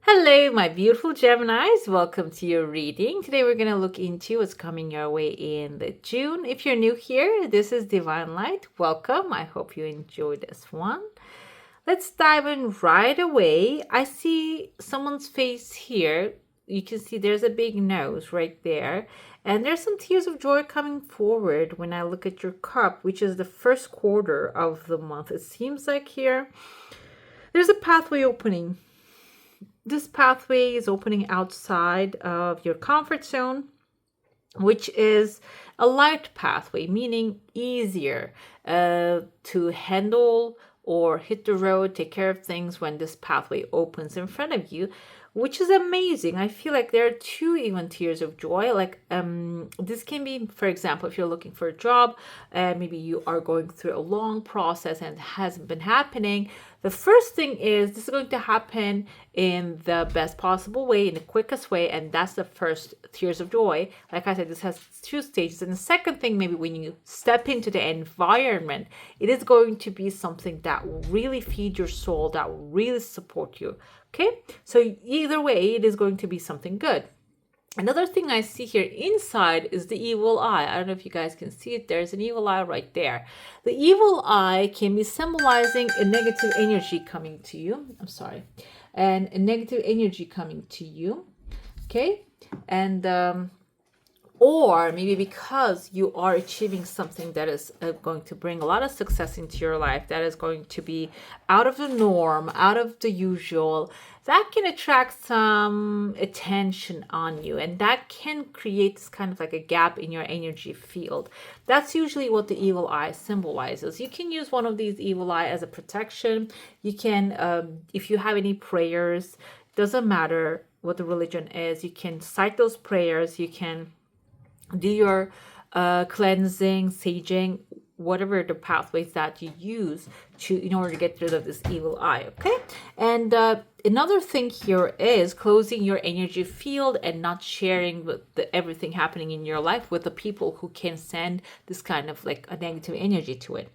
Hello, my beautiful Geminis. Welcome to your reading. Today we're going to look into what's coming your way in the June. If you're new here, this is Divine Light. Welcome. I hope you enjoy this one. Let's dive in right away. I see someone's face here. You can see there's a big nose right there. And there's some tears of joy coming forward when I look at your cup, which is the first quarter of the month. It seems like here there's a pathway opening. This pathway is opening outside of your comfort zone, which is a light pathway, meaning easier to handle or hit the road, take care of things when this pathway opens in front of you, which is amazing. I feel like there are two even tears of joy. Like this can be, for example, if you're looking for a job and maybe you are going through a long process and it hasn't been happening. The first thing is this is going to happen in the best possible way, in the quickest way, and that's the first tears of joy. Like I said, this has two stages. And the second thing, maybe when you step into the environment, it is going to be something that will really feed your soul, that will really support you. Okay, so either way, it is going to be something good. Another thing I see here inside is the evil eye. I don't know if you guys can see it. There's an evil eye right there. The evil eye can be symbolizing a negative energy coming to you. I'm sorry. And a negative energy coming to you. Okay. And or maybe because you are achieving something that is going to bring a lot of success into your life, that is going to be out of the norm, out of the usual, that can attract some attention on you, and that can create this kind of like a gap in your energy field. That's usually what the evil eye symbolizes. You can use one of these evil eye as a protection. You can, if you have any prayers, doesn't matter what the religion is, you can cite those prayers, you can do your cleansing, saging, whatever the pathways that you use in order to get rid of this evil eye. Okay. And another thing here is closing your energy field and not sharing with everything happening in your life with the people who can send this kind of like a negative energy to it.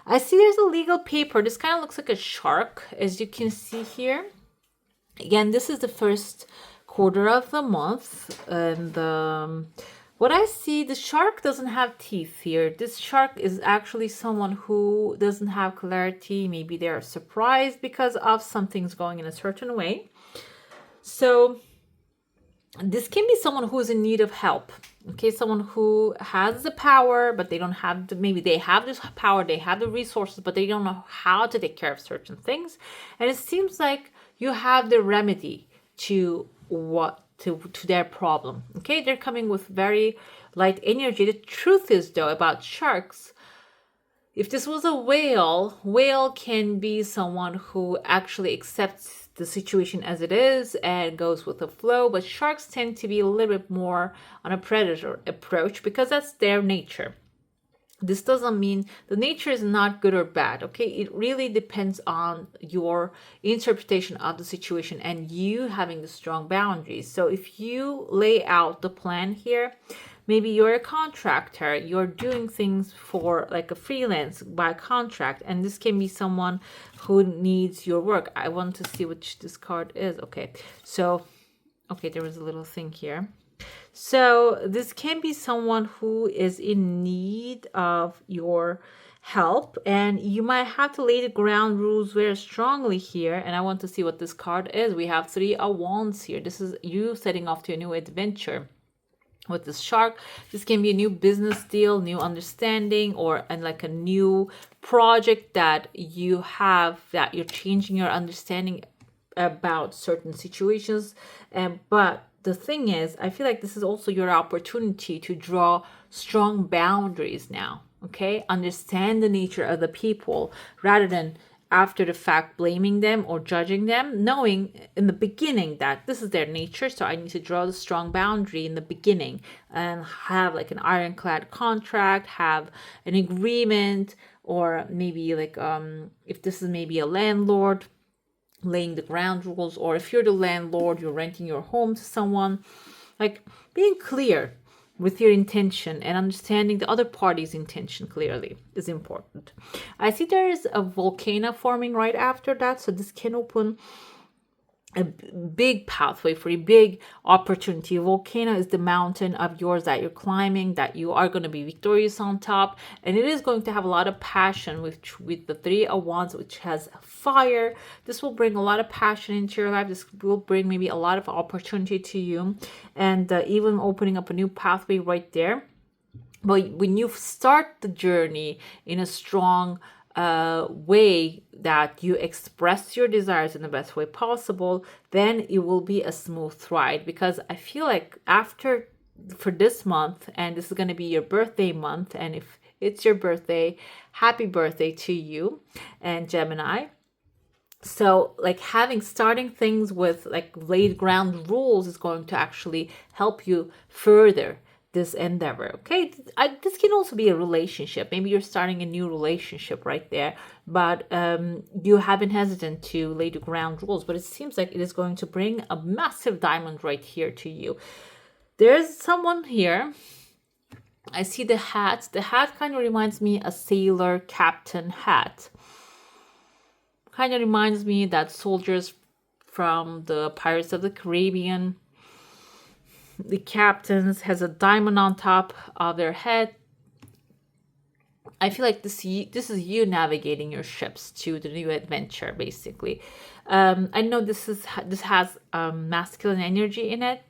I see there's a legal paper. This kind of looks like a shark, as you can see here. Again, this is the first quarter of the month, and what I see, the shark doesn't have teeth here. This shark is actually someone who doesn't have clarity. Maybe they're surprised because of something's going in a certain way. So this can be someone who's in need of help. Okay, someone who has the power, but they don't have maybe they have this power, they have the resources, but they don't know how to take care of certain things. And it seems like you have the remedy to their problem. Okay, they're coming with very light energy. The truth is, though, about sharks, if this was a whale can be someone who actually accepts the situation as it is and goes with the flow, but sharks tend to be a little bit more on a predator approach because that's their nature. This doesn't mean the nature is not good or bad, okay? It really depends on your interpretation of the situation and you having the strong boundaries. So if you lay out the plan here, maybe you're a contractor, you're doing things for like a freelance by contract, and this can be someone who needs your work. I want to see which this card is. Okay, so, okay, there was a little thing here. So this can be someone who is in need of your help, and you might have to lay the ground rules very strongly here. And I want to see what this card is. We have 3 of Wands here. This is you setting off to a new adventure with this shark. This can be a new business deal, new understanding, and like a new project that you have, that you're changing your understanding about certain situations. But the thing is, I feel like this is also your opportunity to draw strong boundaries now, okay? Understand the nature of the people rather than after the fact blaming them or judging them, knowing in the beginning that this is their nature, so I need to draw the strong boundary in the beginning and have like an ironclad contract, have an agreement, or maybe like if this is maybe a landlord, laying the ground rules, or if you're the landlord, you're renting your home to someone, like being clear with your intention and understanding the other party's intention clearly is important. I see there is a volcano forming right after that, so this can open a big pathway for a big opportunity. A volcano is the mountain of yours that you're climbing, that you are going to be victorious on top, and it is going to have a lot of passion with the Three of Wands, which has fire. This will bring a lot of passion into your life. This will bring maybe a lot of opportunity to you, and even opening up a new pathway right there. But when you start the journey in a strong way that you express your desires in the best way possible, then it will be a smooth ride. Because I feel like for this month, and this is going to be your birthday month, and if it's your birthday, happy birthday to you and Gemini. So like starting things with like laid ground rules is going to actually help you further this endeavor. Okay, this can also be a relationship. Maybe you're starting a new relationship right there, but you have been hesitant to lay the ground rules, but it seems like it is going to bring a massive diamond right here to you. There's someone here. I see the hat. The hat kind of reminds me a sailor captain hat. Kind of reminds me that soldiers from the Pirates of the Caribbean, the captains has a diamond on top of their head. I feel like this is you navigating your ships to the new adventure, basically. I know this has masculine energy in it.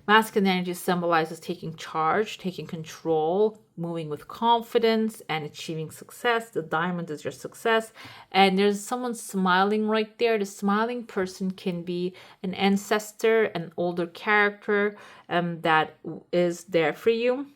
Masculine energy symbolizes taking charge, taking control, moving with confidence, and achieving success. The diamond is your success. And there's someone smiling right there. The smiling person can be an ancestor, an older character that is there for you,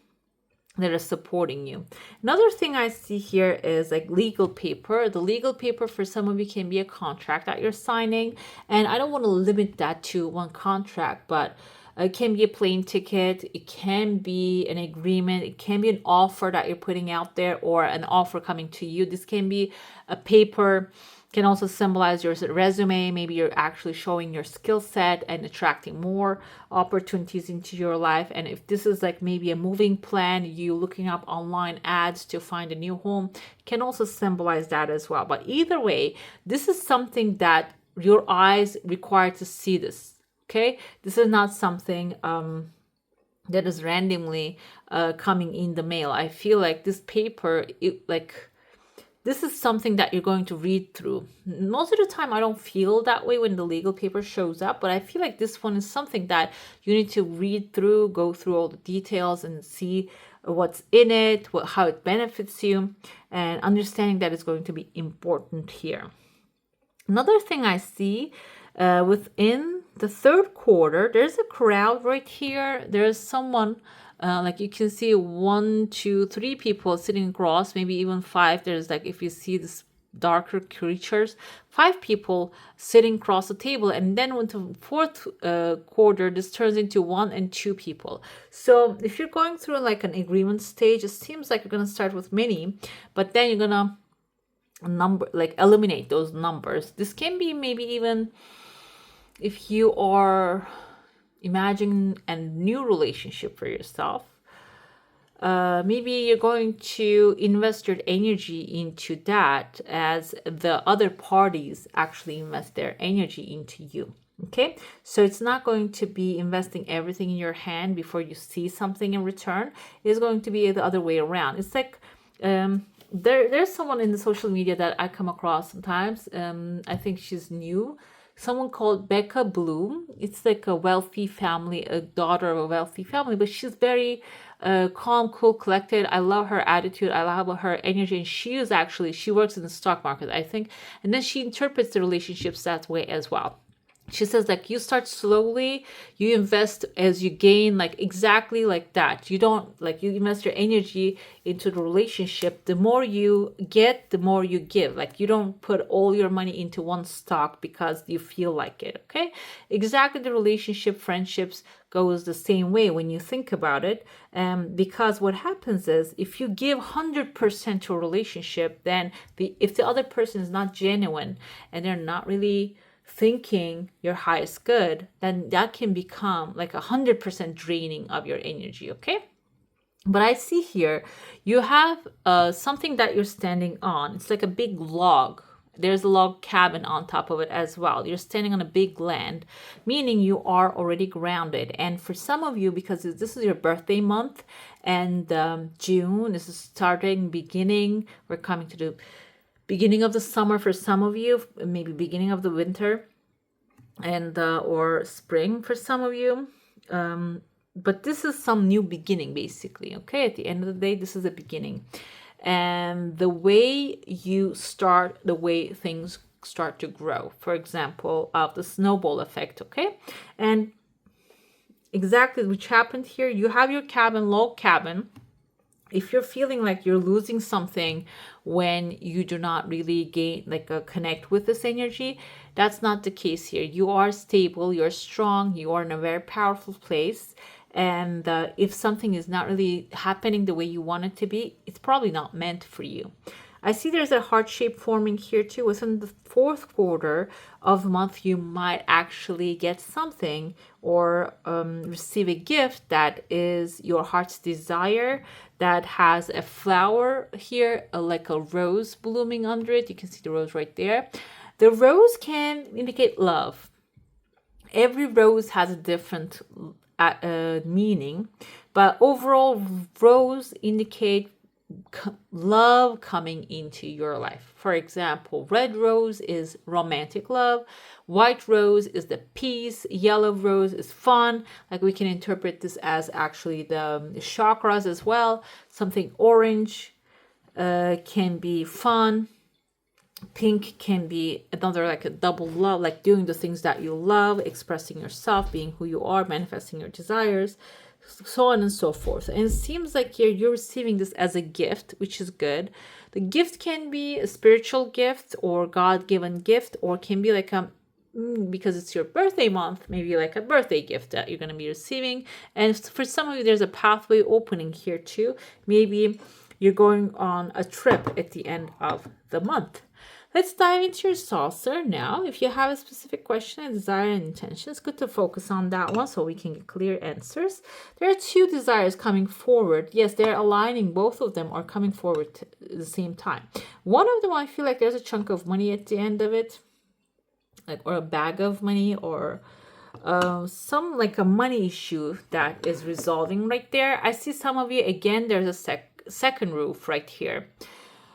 that is supporting you. Another thing I see here is like legal paper. The legal paper for some of you can be a contract that you're signing. And I don't want to limit that to one contract, but it can be a plane ticket, it can be an agreement, it can be an offer that you're putting out there, or an offer coming to you. This can be a paper, can also symbolize your resume. Maybe you're actually showing your skill set and attracting more opportunities into your life. And if this is like maybe a moving plan, you looking up online ads to find a new home, can also symbolize that as well. But either way, this is something that your eyes require to see this. Okay, this is not something that is randomly coming in the mail. I feel like this paper, this is something that you're going to read through. Most of the time, I don't feel that way when the legal paper shows up, but I feel like this one is something that you need to read through, go through all the details and see what's in it, how it benefits you, and understanding that it's going to be important here. Another thing I see within the third quarter, there's a crowd right here. There's someone, like you can see 1, 2, 3 people sitting across, maybe even 5. There's like, if you see this darker creatures, 5 people sitting across the table. And then with the fourth quarter, this turns into 1 and 2 people. So if you're going through like an agreement stage, it seems like you're going to start with many, but then you're going to eliminate those numbers. This can be maybe even if you are imagining a new relationship for yourself. Maybe you're going to invest your energy into that as the other parties actually invest their energy into you. Okay, so it's not going to be investing everything in your hand before you see something in return. It's going to be the other way around. It's like there's someone in the social media that I come across sometimes. I think she's new. Someone called Becca Bloom. It's like a wealthy family, a daughter of a wealthy family, but she's very calm, cool, collected. I love her attitude. I love her energy. And she works in the stock market, I think. And then she interprets the relationships that way as well. She says like you start slowly, you invest as you gain, like exactly like that. You don't like you invest your energy into the relationship. The more you get, the more you give. Like you don't put all your money into one stock because you feel like it. Okay, exactly. The relationship, friendships goes the same way when you think about it. Because what happens is if you give 100% to a relationship, then if the other person is not genuine and they're not really thinking your highest good, then that can become like 100% draining of your energy. Okay, but I see here you have something that you're standing on. It's like a big log. There's a log cabin on top of it as well. You're standing on a big land, meaning you are already grounded. And for some of you, because this is your birthday month, and June, this is starting, beginning, we're coming to the beginning of the summer for some of you, maybe beginning of the winter, and or spring for some of you. But this is some new beginning, basically. Okay, at the end of the day, this is a beginning. And the way you start, the way things start to grow. For example, of the snowball effect, okay? And exactly which happened here, you have your cabin, log cabin. If you're feeling like you're losing something when you do not really gain, like connect with this energy, that's not the case here. You are stable, you're strong, you are in a very powerful place. And if something is not really happening the way you want it to be, it's probably not meant for you. I see there's a heart shape forming here too. Within the fourth quarter of the month, you might actually get something or receive a gift that is your heart's desire, that has a flower here, like a rose blooming under it. You can see the rose right there. The rose can indicate love. Every rose has a different meaning, but overall, rose indicate love coming into your life. For example, red rose is romantic love, white rose is the peace, yellow rose is fun. Like we can interpret this as actually the chakras as well. Something orange can be fun. Pink can be another, like a double love, like doing the things that you love, expressing yourself, being who you are, manifesting your desires, so on and so forth. And it seems like you're receiving this as a gift, which is good. The gift can be a spiritual gift or God-given gift, or can be like because it's your birthday month, maybe like a birthday gift that you're going to be receiving. And for some of you, there's a pathway opening here too. Maybe you're going on a trip at the end of the month. Let's dive into your saucer now. If you have a specific question, a desire, and intention, it's good to focus on that one so we can get clear answers. There are two desires coming forward. Yes, they're aligning. Both of them are coming forward at the same time. One of them, I feel like there's a chunk of money at the end of it, like, or a bag of money, or some like a money issue that is resolving right there. I see some of you, again, there's a second roof right here.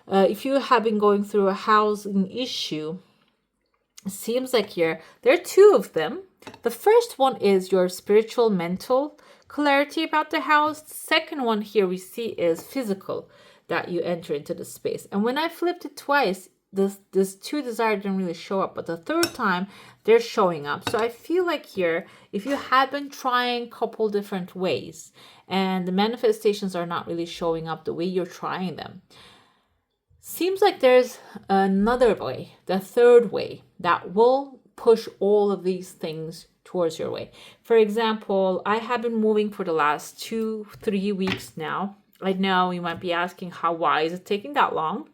If you have been going through a housing issue, it seems like here, there are two of them. The first one is your spiritual, mental clarity about the house. The second one here we see is physical, that you enter into the space. And when I flipped it twice, this two desires didn't really show up, but the third time they're showing up. So I feel like here, if you have been trying a couple different ways and the manifestations are not really showing up the way you're trying them, seems like there's another way, the third way, that will push all of these things towards your way. For example, I have been moving for the last 2-3 weeks now. I know you might be asking, why is it taking that long?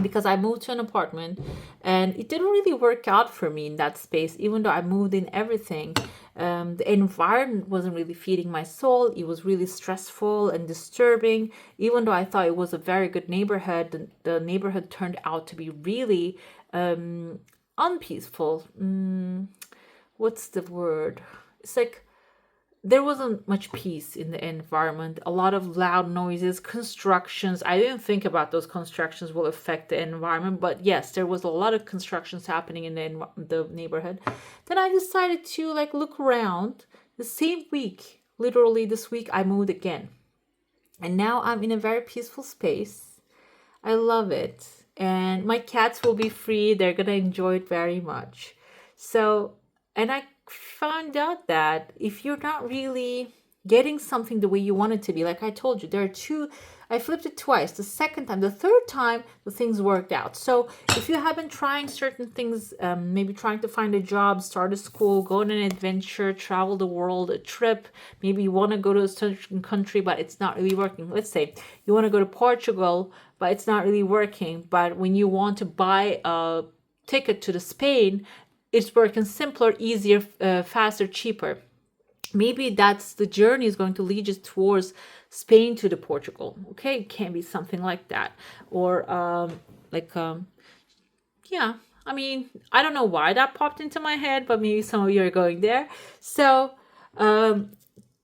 Because I moved to an apartment and it didn't really work out for me in that space, even though I moved in everything. The environment wasn't really feeding my soul. It was really stressful and disturbing. Even though I thought it was a very good neighborhood, the neighborhood turned out to be really unpeaceful. What's the word? It's like there wasn't much peace in the environment. A lot of loud noises, constructions. I didn't think about those constructions will affect the environment, but yes, there was a lot of constructions happening in the neighborhood. Then I decided to look around. The same week, literally this week, I moved again. And now I'm in a very peaceful space. I love it. And my cats will be free. They're going to enjoy it very much. So, and I found out that if you're not really getting something the way you want it to be, like I told you, there are two. I flipped it twice. The second time, the third time, the things worked out. So if you have been trying certain things, maybe trying to find a job, start a school, go on an adventure, travel the world, a trip, maybe you want to go to a certain country, but it's not really working. Let's say you want to go to Portugal, but it's not really working. But when you want to buy a ticket to the Spain, it's working simpler, easier, faster, cheaper. Maybe that's the journey is going to lead you towards Spain to the Portugal. Okay, it can be something like that. Or Yeah, I mean, I don't know why that popped into my head, but maybe some of you are going there. So, um,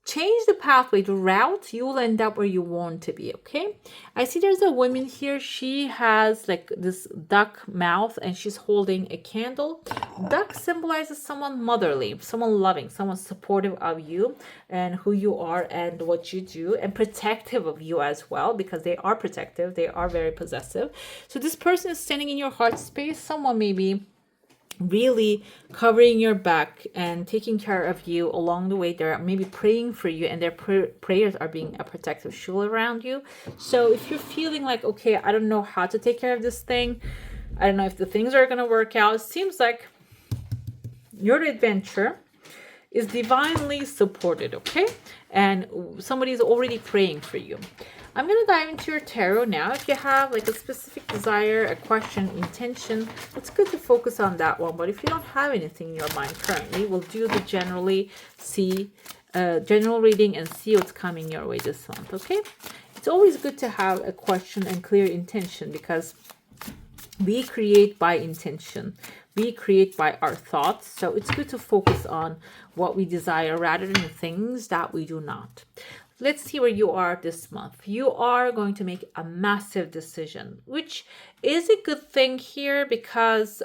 change the pathway, the route, you will end up where you want to be. Okay, I see there's a woman here. She has like this duck mouth and she's holding a candle. Duck symbolizes someone motherly, someone loving, someone supportive of you and who you are and what you do, and protective of you as well, because they are protective, they are very possessive. So this person is standing in your heart space. Someone maybe really covering your back and taking care of you along the way. They're maybe praying for you, and their prayers are being a protective shield around you. So if you're feeling like, okay, I don't know how to take care of this thing, I don't know if the things are going to work out, it seems like your adventure is divinely supported, okay? And somebody's already praying for you. I'm going to dive into your tarot now. If you have like a specific desire, a question, intention, it's good to focus on that one. But if you don't have anything in your mind currently, we'll do the general reading and see what's coming your way this month, okay? It's always good to have a question and clear intention, because we create by intention. We create by our thoughts. So it's good to focus on what we desire rather than the things that we do not. Let's see where you are this month. You are going to make a massive decision, which is a good thing here, because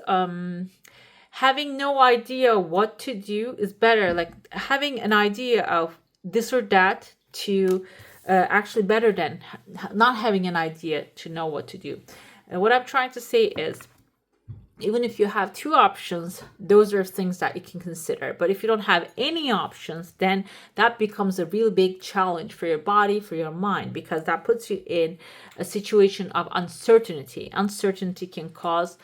having no idea what to do is better. Like having an idea of this or that to actually better than not having an idea to know what to do. And what I'm trying to say is, even if you have two options, those are things that you can consider. But if you don't have any options, then that becomes a real big challenge for your body, for your mind, because that puts you in a situation of uncertainty. Uncertainty can cause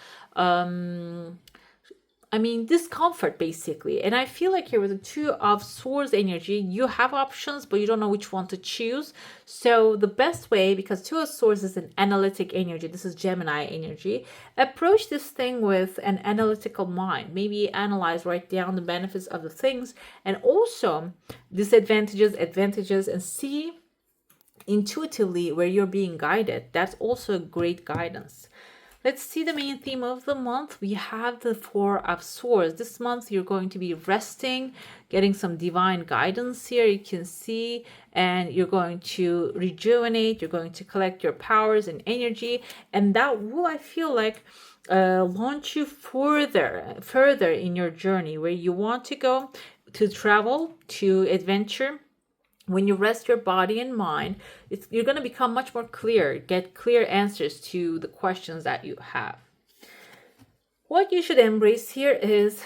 discomfort basically. And I feel like here with the Two of Swords energy, you have options, but you don't know which one to choose. So the best way, because Two of Swords is an analytic energy, this is Gemini energy, approach this thing with an analytical mind. Maybe analyze, write down the benefits of the things, and also disadvantages, advantages, and see intuitively where you're being guided. That's also great guidance. Let's see the main theme of the month. We have the Four of Swords. This month you're going to be resting, getting some divine guidance here, you can see, and you're going to rejuvenate, you're going to collect your powers and energy, and that will, I feel like, launch you further in your journey where you want to go, to travel, to adventure. When you rest your body and mind, you're going to become much more clear, get clear answers to the questions that you have. What you should embrace here is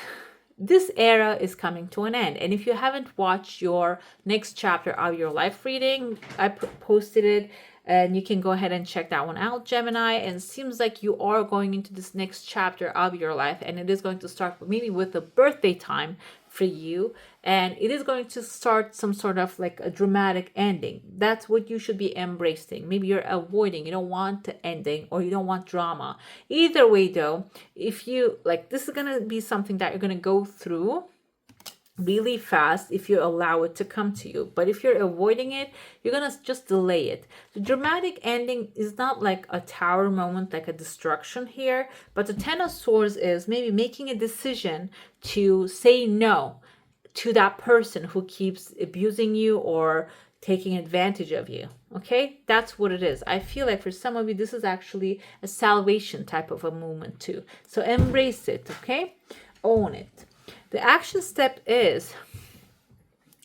this era is coming to an end. And if you haven't watched your next chapter of your life reading, I posted it, and you can go ahead and check that one out, Gemini. And it seems like you are going into this next chapter of your life, and it is going to start maybe with a birthday time for you, and it is going to start some sort of like a dramatic ending. That's what you should be embracing. Maybe you're avoiding, you don't want the ending, or you don't want drama. Either way though, if you like, this is going to be something that you're going to go through really fast if you allow it to come to you. But if you're avoiding it, you're gonna just delay it. The dramatic ending is not like a tower moment, like a destruction here, but the Ten of Swords is maybe making a decision to say no to that person who keeps abusing you or taking advantage of you. Okay, that's what it is. I feel like for some of you, this is actually a salvation type of a movement too. So embrace it, okay? Own it. The action step is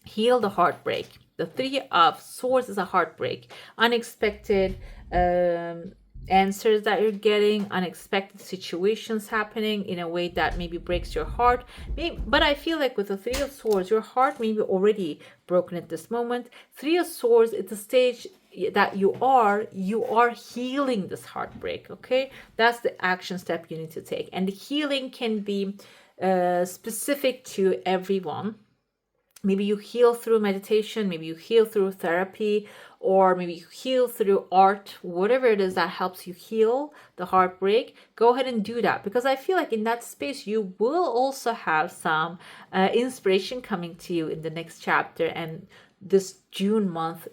heal the heartbreak. The Three of Swords is a heartbreak. Unexpected answers that you're getting, unexpected situations happening in a way that maybe breaks your heart. But I feel like with the Three of Swords, your heart may be already broken at this moment. Three of Swords, it's a stage that you are healing this heartbreak, okay? That's the action step you need to take. And the healing can be specific to everyone. Maybe you heal through meditation, maybe you heal through therapy, or maybe you heal through art, whatever it is that helps you heal the heartbreak. Go ahead and do that, because I feel like in that space you will also have some inspiration coming to you in the next chapter, and this June month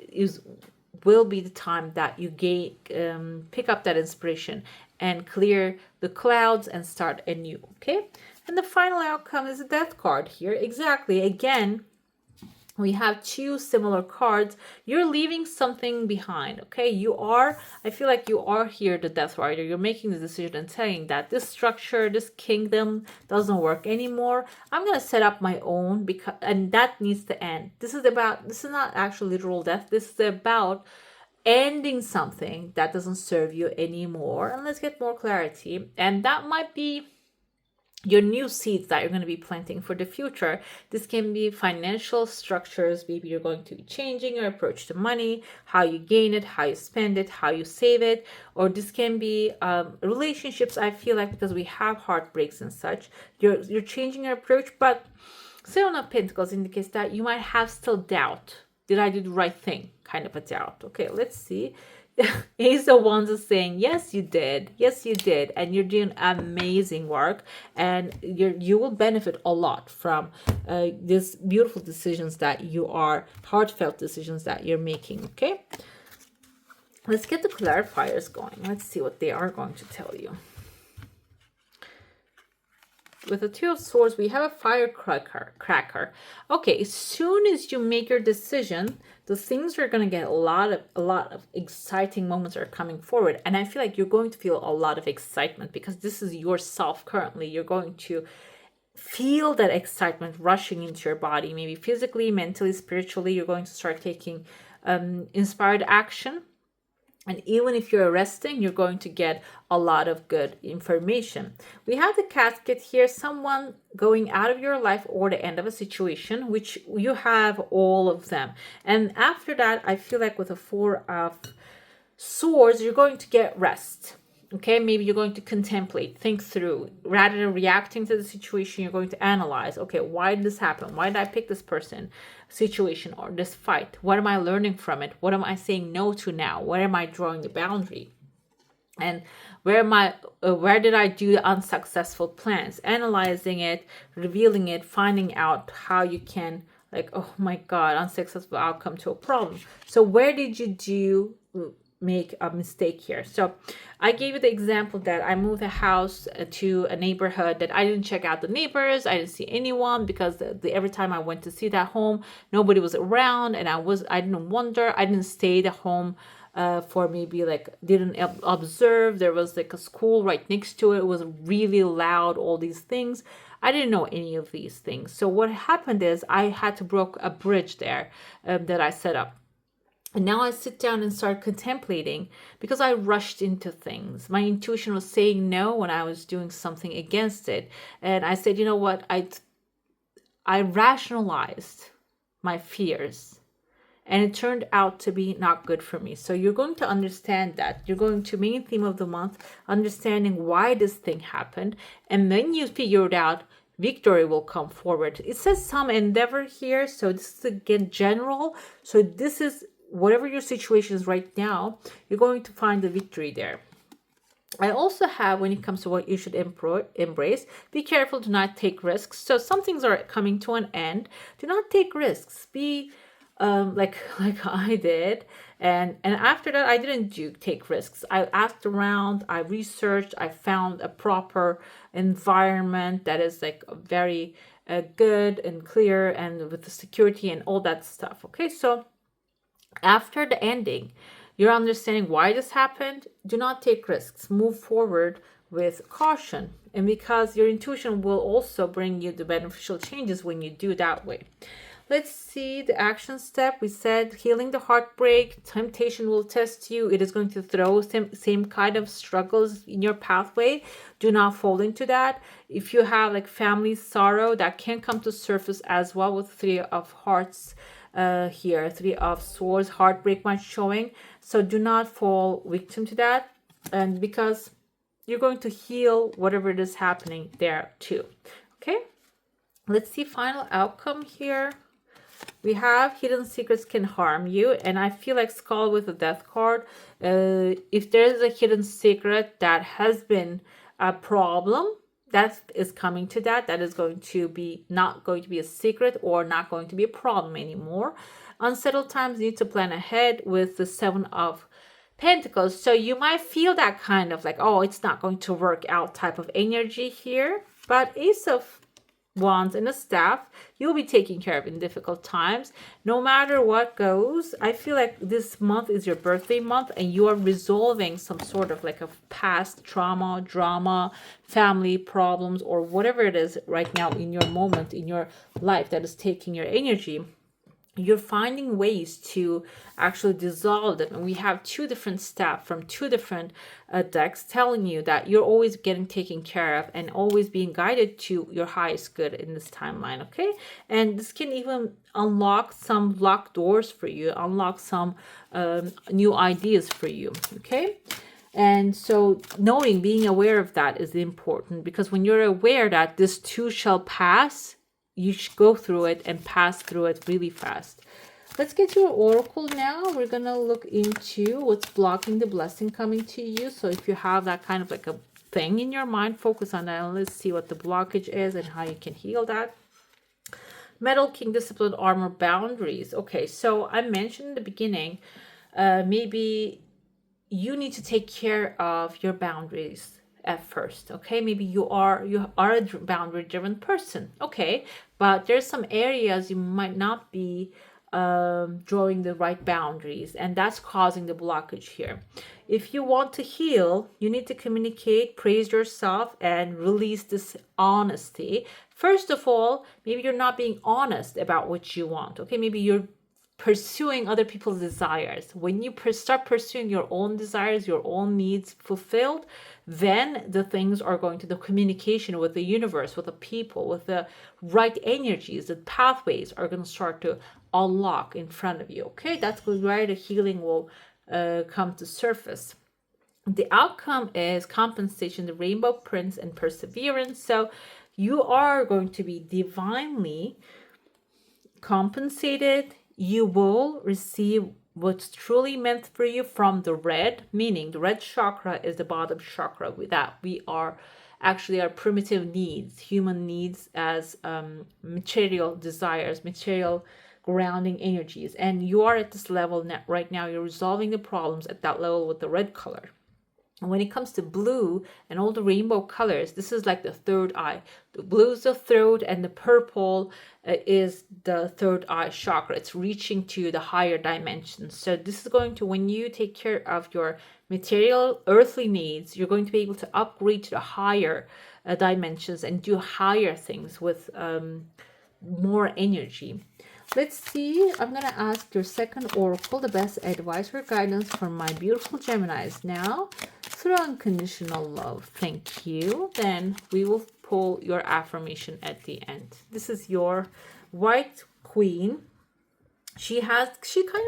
will be the time that you pick up that inspiration and clear the clouds and start anew. Okay, and the final outcome is a death card here. Exactly, again, we have two similar cards. You're leaving something behind. Okay, I feel like you are here, the death rider. You're making the decision and saying that this structure, this kingdom doesn't work anymore. I'm going to set up my own, and that needs to end. This is not actually literal death. This is about ending something that doesn't serve you anymore. And let's get more clarity. And that might be your new seeds that you're going to be planting for the future. This can be financial structures. Maybe you're going to be changing your approach to money, how you gain it, how you spend it, how you save it. Or this can be relationships. I feel like because we have heartbreaks and such, you're changing your approach. But Seven of Pentacles indicates that you might have still doubt. Did I do the right thing? Kind of a doubt. Okay, let's see. Ace of Wands is saying, yes, you did. Yes, you did. And you're doing amazing work. And you will benefit a lot from these beautiful decisions heartfelt decisions that you're making. Okay. Let's get the clarifiers going. Let's see what they are going to tell you. With the Two of Swords, we have a firecracker. Okay, as soon as you make your decision, the things are going to get a lot of exciting moments are coming forward. And I feel like you're going to feel a lot of excitement because this is yourself currently. You're going to feel that excitement rushing into your body, maybe physically, mentally, spiritually. You're going to start taking inspired action. And even if you're resting, you're going to get a lot of good information. We have the casket here, someone going out of your life or the end of a situation, which you have all of them. And after that, I feel like with the Four of Swords, you're going to get rest. Okay, maybe you're going to contemplate, think through. Rather than reacting to the situation, you're going to analyze. Okay, why did this happen? Why did I pick this person, situation, or this fight? What am I learning from it? What am I saying no to now? Where am I drawing the boundary? And where did I do the unsuccessful plans? Analyzing it, revealing it, finding out how you can, like, oh my God, unsuccessful outcome to a problem. So where did you make a mistake here? So I gave you the example that I moved a house to a neighborhood that I didn't check out the neighbors. I didn't see anyone because every time I went to see that home, nobody was around, and I didn't wonder. I didn't stay at home for maybe didn't observe. There was like a school right next to it. It was really loud, all these things. I didn't know any of these things. So what happened is I had to break a bridge there that I set up. And now I sit down and start contemplating because I rushed into things. My intuition was saying no when I was doing something against it. And I said, you know what? I rationalized my fears. And it turned out to be not good for me. So you're going to understand that. You're going to, main theme of the month, understanding why this thing happened. And then you figure it out, victory will come forward. It says some endeavor here. So this is again general. So this is whatever your situation is right now, you're going to find the victory there. I also have, when it comes to what you should embrace, be careful, do not take risks. So some things are coming to an end. Do not take risks. Be like I did. And after that, I didn't take risks. I asked around, I researched, I found a proper environment that is like very good and clear and with the security and all that stuff. Okay, so after the ending, you're understanding why this happened. Do not take risks. Move forward with caution. And because your intuition will also bring you the beneficial changes when you do that way. Let's see the action step. We said healing the heartbreak. Temptation will test you. It is going to throw same kind of struggles in your pathway. Do not fall into that. If you have like family sorrow, that can come to surface as well with Three of Hearts. Here, Three of Swords, heartbreak might showing. So do not fall victim to that. And because you're going to heal whatever it is happening there too. Okay. Let's see final outcome here. We have hidden secrets can harm you. And I feel like Skull with the Death card. If there is a hidden secret that has been a problem, that is coming to that is going to be not going to be a secret or not going to be a problem anymore. Unsettled times, need to plan ahead with the Seven of Pentacles. So you might feel that kind of like, oh, it's not going to work out type of energy here. But Ace of Wands and a staff, you'll be taken care of in difficult times. No matter what goes, I feel like this month is your birthday month and you are resolving some sort of like a past trauma, drama, family problems, or whatever it is right now in your moment, in your life that is taking your energy. You're finding ways to actually dissolve them. And we have two different staff from two different decks telling you that you're always getting taken care of and always being guided to your highest good in this timeline, okay? And this can even unlock some locked doors for you, unlock some new ideas for you, okay? And so knowing, being aware of that is important, because when you're aware that this too shall pass, you should go through it and pass through it really fast. Let's get your oracle now. We're going to look into what's blocking the blessing coming to you. So if you have that kind of like a thing in your mind, focus on that and let's see what the blockage is and how you can heal that. Metal King, discipline, armor, boundaries. Okay, so I mentioned in the beginning, maybe you need to take care of your boundaries at first, okay? Maybe you are a boundary driven person, okay, but there's some areas you might not be drawing the right boundaries, and that's causing the blockage here. If you want to heal, you need to communicate, praise yourself, and release this honesty. First of all, maybe you're not being honest about what you want, okay? Maybe you're pursuing other people's desires. When you start pursuing your own desires, your own needs fulfilled, then the things are going to, the communication with the universe, with the people, with the right energies, the pathways are going to start to unlock in front of you, okay? That's where the healing will come to surface. The outcome is compensation, the rainbow prince, and perseverance. So you are going to be divinely compensated. You will receive what's truly meant for you from the red, meaning the red chakra is the bottom chakra that we are actually our primitive needs, human needs as material desires, material grounding energies. And you are at this level right now. You're resolving the problems at that level with the red color. And when it comes to blue and all the rainbow colors, this is like the third eye. The blue is the throat and the purple is the third eye chakra. It's reaching to the higher dimensions. So this is going to, when you take care of your material earthly needs, you're going to be able to upgrade to the higher dimensions and do higher things with more energy. Let's see. I'm going to ask your second oracle, the best advice or guidance for my beautiful Geminis now. Through unconditional love. Thank you. Then we will pull your affirmation at the end. This is your white queen. She kind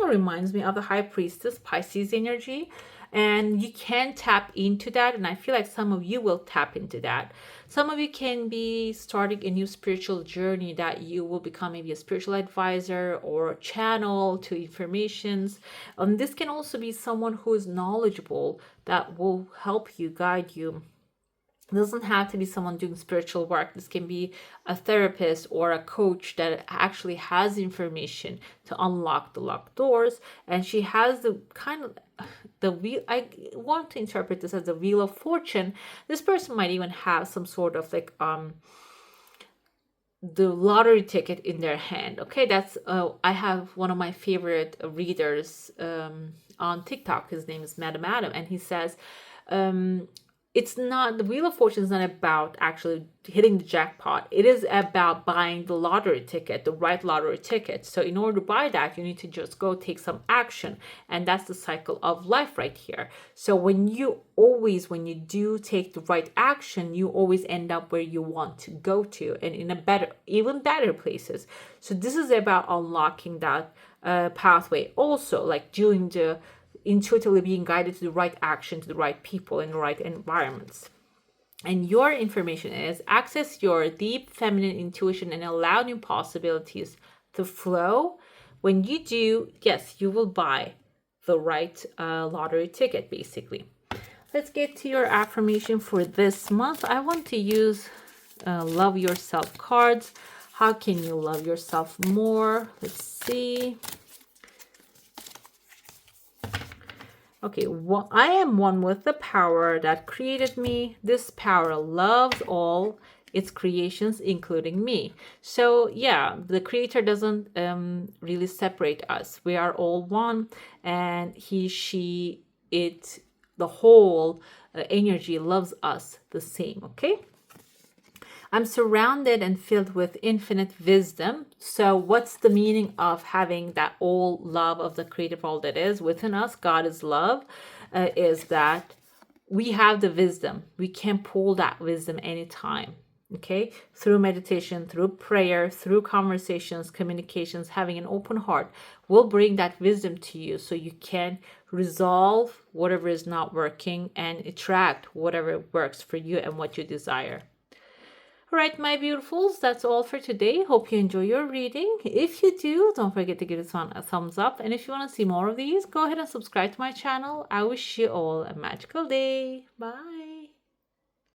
of reminds me of the high priestess, Pisces energy. And you can tap into that. And I feel like some of you will tap into that. Some of you can be starting a new spiritual journey that you will become maybe a spiritual advisor or a channel to informations. This can also be someone who is knowledgeable that will help you, guide you. It doesn't have to be someone doing spiritual work. This can be a therapist or a coach that actually has information to unlock the locked doors. And she has the kind of the wheel. I want to interpret this as the wheel of fortune. This person might even have some sort of like the lottery ticket in their hand. Okay, that's I have one of my favorite readers on TikTok. His name is Madam Adam, and he says it's not, the Wheel of Fortune is not about actually hitting the jackpot. It is about buying the lottery ticket, the right lottery ticket. So in order to buy that, you need to just go take some action. And that's the cycle of life right here. So when you do take the right action, you always end up where you want to go to and in a better, even better places. So this is about unlocking that pathway. Also, like doing the intuitively being guided to the right action, to the right people in the right environments. And your information is access your deep feminine intuition and allow new possibilities to flow. When you do, yes, you will buy the right lottery ticket, basically. Let's get to your affirmation for this month. I want to use love yourself cards. How can you love yourself more? Let's see. Okay, I am one with the power that created me. This power loves all its creations, including me. So yeah, the creator doesn't really separate us. We are all one, and he, she, it, the whole energy loves us the same. Okay. I'm surrounded and filled with infinite wisdom. So, what's the meaning of having that all love of the creative all that is within us? God is love, is that we have the wisdom. We can pull that wisdom anytime. Okay, through meditation, through prayer, through conversations, communications, having an open heart will bring that wisdom to you so you can resolve whatever is not working and attract whatever works for you and what you desire. All right, my beautifuls, that's all for today. Hope you enjoy your reading. If you do, don't forget to give this one a thumbs up. And if you want to see more of these, go ahead and subscribe to my channel. I wish you all a magical day. Bye.